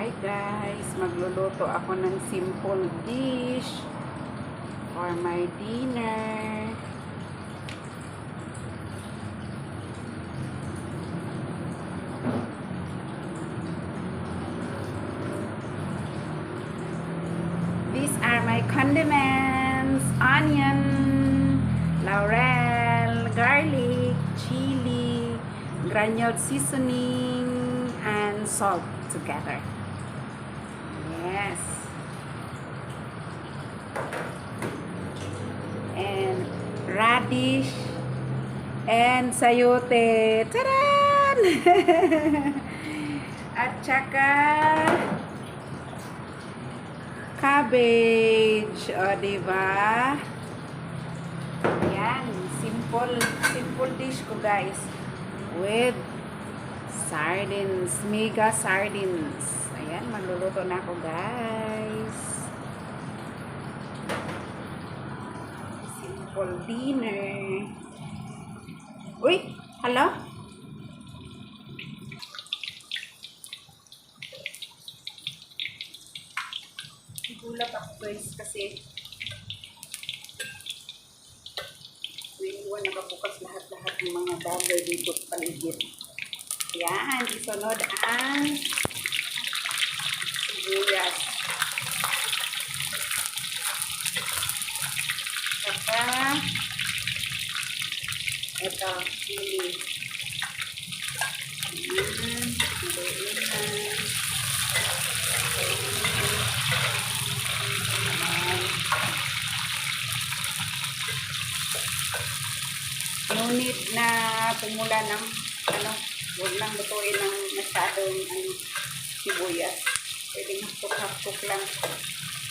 Hi guys, magluluto ako ng simple dish for my dinner. These are my condiments: onion, laurel, garlic, chilli, granuled seasoning, and salt together. Yes. And raddish and sayote. Taran! At saka cabbage. O, diba? Yan. Simple dish ko, guys. With sardines. Mega sardines. Ayan, magluluto na ako, guys. Simple dinner. Uy! Hello? Gulat ako, guys, kasi iwan nakabukas lahat-lahat ng mga bagay dito sa paligid. Yan, isunod ang sibuyas. Saka ito, chili. No need na tumula ng huwag lang lutuin ng masyadong sibuyas. Pwede hapok-hapok lang.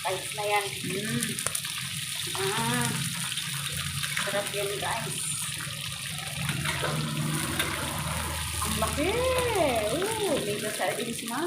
Kahit na yan. Sarap yan, guys. Ang laki. Mega sardines na.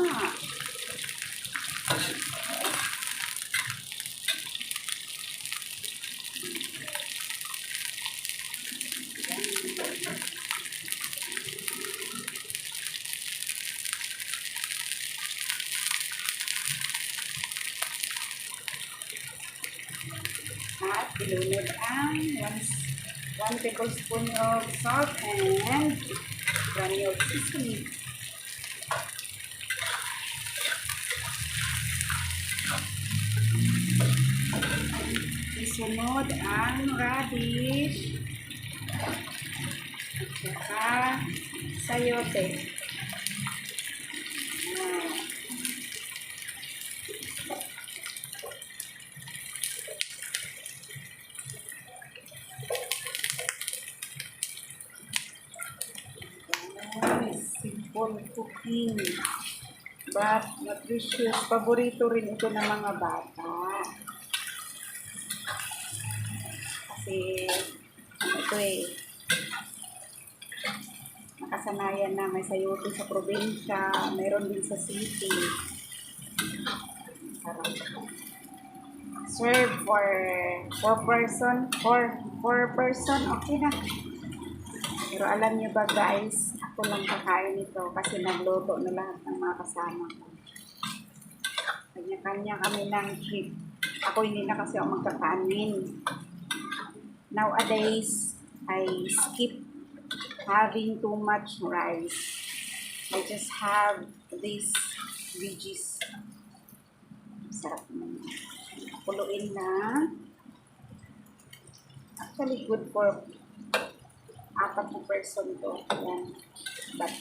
At ilunod ang 1 tablespoon of salt and granuled seasoning. Isunod ang raddish at saka sayote. Simple cooking but nutritious. Paborito rin ito ng mga bata kasi ito nakasanayan na may sayote sa probinsya, mayroon din sa city. Sarap. Serve for 4 person, okay na. Pero alam niyo ba, guys, ako lang kakain nito kasi nagluto na lahat ng mga kasama ko. Kanya-kanya kami ng trip. Ako hindi na kasi ako magkakanin. Nowadays, I skip having too much rice. I just have these veggies. Sarap naman. Kuluin na. Actually, good for 4 na person to. Yan. But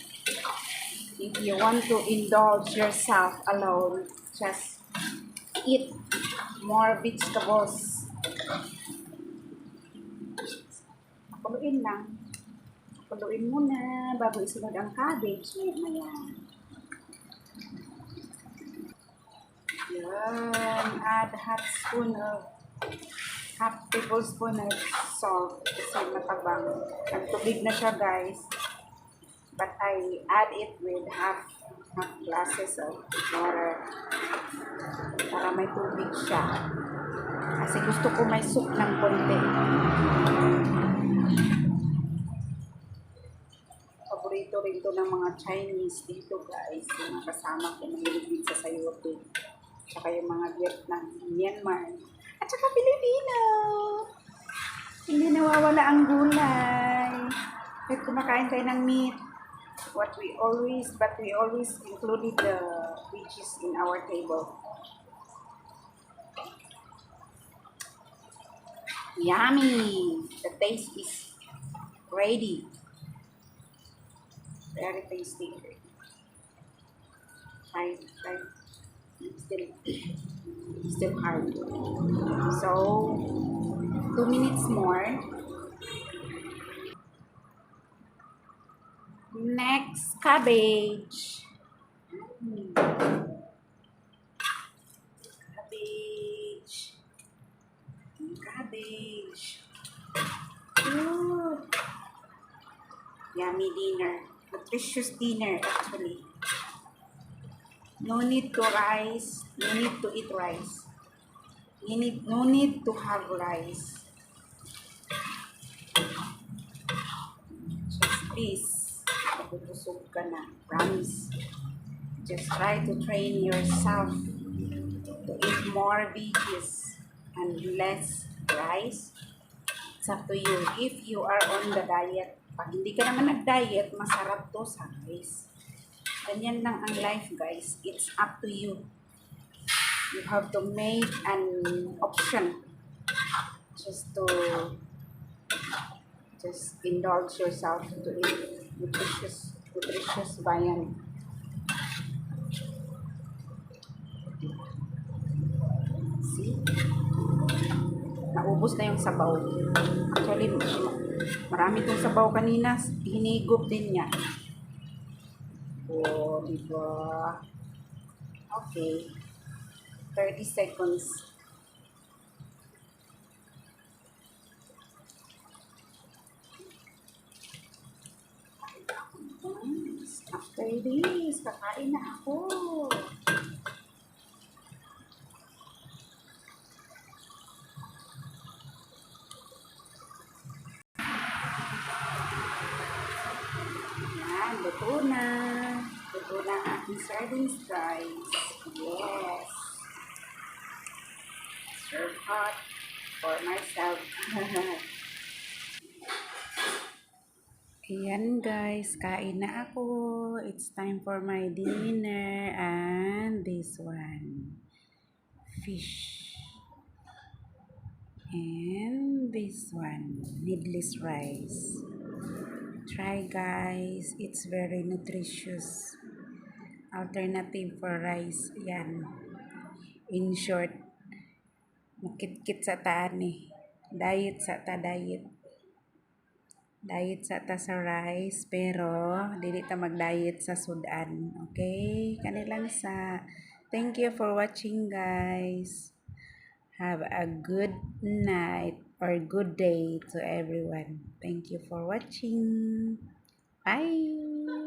if you want to indulge yourself alone, just eat more vegetables. Kuluin lang. Kuluin muna bago isunod ang cabbage. Maya. Yan. Add half tablespoon of salt kasi matabang. Nagtubig na siya, guys. But I add it with half glasses of water para may tubig siya. Kasi gusto ko may soup ng konti. Paborito rin paborito ng mga Chinese dito guys. Yung mga kasama ko mahilig sa sayote. Tsaka yung mga Vietnam, Myanmar. At saka Pilipino. Hindi nawawala ang gulay. Kahit kumakain tayo ng meat. But we always included the veggies in our table. Yummy! The taste is ready. Very tasty. Try. Still hard. So, 2 minutes more. Next, cabbage. Cabbage. Cabbage. Ooh. Yummy dinner. Nutritious dinner, actually. No need to rice. No need to eat rice. No need to have rice. Just please. Mabubusog ka na. Promise. Just try to train yourself to eat more veggies and less rice. It's up to you. If you are on the diet, pag hindi ka naman nag-diet, masarap to sa rice. Ganyan lang ang life, guys. It's up to you. You have to make an option just indulge yourself to eat nutritious viand. See? Naubos na yung sabaw. Actually, marami itong sabaw kanina. Hinigop din niya. Oh, diba? Okay. 30 seconds. After this, kakain na ako. Yan, luto na. Luto na ang aking sardines, guys. Yes. Serve hot for myself. Ayan guys, kain na ako. It's time for my dinner and this one. Fish. And this one, needless rice. Try guys, it's very nutritious. Alternative for rice. Yan. In short, makit-kit sa taan eh. Diet sa ta diet. Diet sa ta sa rice, pero dili ta mag-diet sa sudan. Okay? Kanilang sa. Thank you for watching guys. Have a good night or good day to everyone. Thank you for watching. Bye!